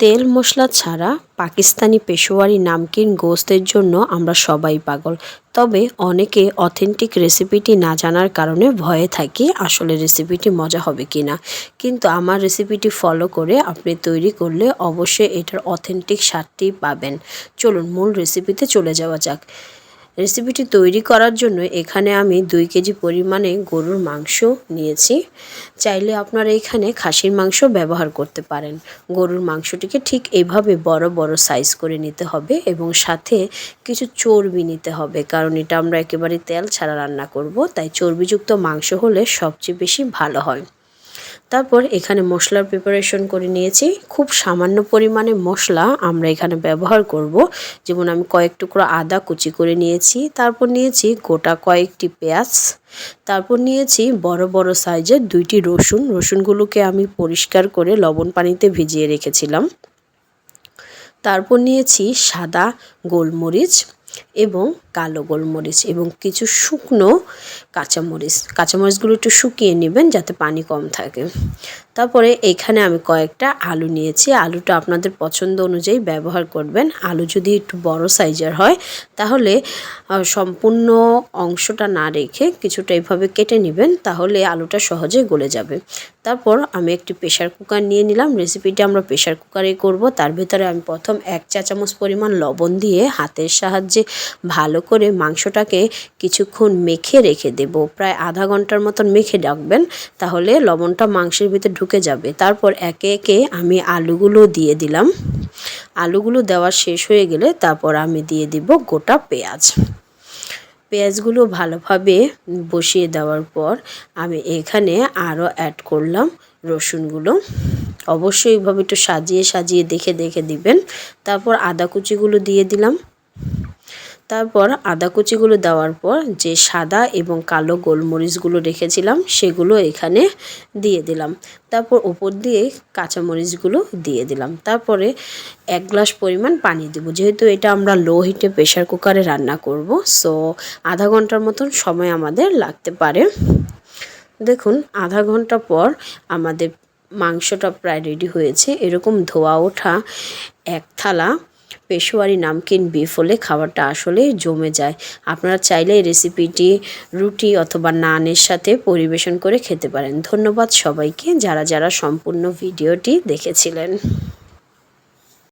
তেল মশলা ছাড়া পাকিস্তানি পেশোয়ারি নামকিন গোশতের জন্য আমরা সবাই পাগল। তবে অনেকে অথেন্টিক রেসিপিটি না জানার কারণে ভয়ে থাকি আসলে রেসিপিটি মজা হবে কি না। কিন্তু আমার রেসিপিটি ফলো করে আপনি তৈরি করলে অবশ্যই এটার অথেন্টিক স্বাদটি পাবেন। চলুন মূল রেসিপিতে চলে যাওয়া যাক। রেসিপিটি তৈরি করার জন্য এখানে আমি 2 কেজি পরিমাণে গরুর মাংস নিয়েছি। চাইলে আপনারা এখানে খাসির মাংস ব্যবহার করতে পারেন। গরুর মাংসটিকে ঠিক এইভাবে বড় বড় সাইজ করে নিতে হবে এবং সাথে কিছু চর্বি নিতে হবে, কারণ এটা আমরা একেবারে তেল ছাড়া রান্না করব, তাই চর্বিযুক্ত মাংস হলে সবচেয়ে বেশি ভালো হয়। তারপর এখানে মশলার প্রিপারেশন করে নিয়েছি। খুব সামান্য পরিমাণে মশলা আমরা এখানে ব্যবহার করব। যেমন আমি কয়েক টুকরো আদা কুচি করে নিয়েছি, তারপর নিয়েছি গোটা কয়েকটি পেঁয়াজ, তারপর নিয়েছি বড় বড় সাইজের 2টি রসুনগুলোকে আমি পরিষ্কার করে লবণ পানিতে ভিজিয়ে রেখেছিলাম। তারপর নিয়েছি সাদা গোলমরিচ এবং কালো গোলমরিচ এবং কিছু শুকনো কাঁচামরিচগুলো একটু শুকিয়ে নেবেন যাতে পানি কম থাকে। তারপরে এখানে আমি কয়েকটা আলু নিয়েছি। আলুটা আপনাদের পছন্দ অনুযায়ী ব্যবহার করবেন। আলু যদি একটু বড় সাইজের হয় তাহলে সম্পূর্ণ অংশটা না রেখে কিছুটা এভাবে কেটে নেবেন, তাহলে আলুটা সহজে গলে যাবে। তারপর আমি একটি প্রেশার কুকার নিয়ে নিলাম। রেসিপিটা আমরা প্রেশার কুকারে করব। তার ভেতরে আমি প্রথম 1 চা চামচ পরিমাণ লবণ দিয়ে হাতের সাহায্যে ভালো করে মাংসটাকে কিছুক্ষণ মেখে রেখে দেব। প্রায় আধা ঘন্টার মতন মেখে রাখবেন, তাহলে লবণটা মাংসের ভিতরে ঢুকে যাবে। তারপর একে একে আমি আলুগুলো দিয়ে দিলাম। আলুগুলো দেওয়া শেষ হয়ে গেলে তারপর আমি দিয়ে দিব গোটা পেঁয়াজগুলো ভালোভাবে বসিয়ে দেওয়ার পর আমি এখানে আরও অ্যাড করলাম রসুনগুলো। অবশ্যই এইভাবে একটু সাজিয়ে সাজিয়ে দেখে দেখে দিবেন। তারপর আদা কুচিগুলো দিয়ে দিলাম। তারপর আদা কুচিগুলো দেওয়ার পর যে সাদা এবং কালো গোলমরিচগুলো রেখেছিলাম সেগুলো এখানে দিয়ে দিলাম। তারপর উপর দিয়ে কাঁচামরিচগুলো দিয়ে দিলাম। তারপরে 1 গ্লাস পরিমাণ পানি দেব। যেহেতু এটা আমরা লো হিটে প্রেশার কুকারে রান্না করব, সো আধা ঘন্টার মতন সময় আমাদের লাগতে পারে। দেখুন আধা ঘন্টা পর আমাদের মাংসটা প্রায় রেডি হয়েছে। এরকম ধোয়া ওঠা 1 থালা পেশোয়ারি নামকিন বিফ হলে খাবারটা আসলে জমে যায়। আপনারা চাইলে এই রেসিপিটি রুটি অথবা নানের সাথে পরিবেশন করে খেতে পারেন। ধন্যবাদ সবাইকে যারা সম্পূর্ণ ভিডিওটি দেখেছিলেন।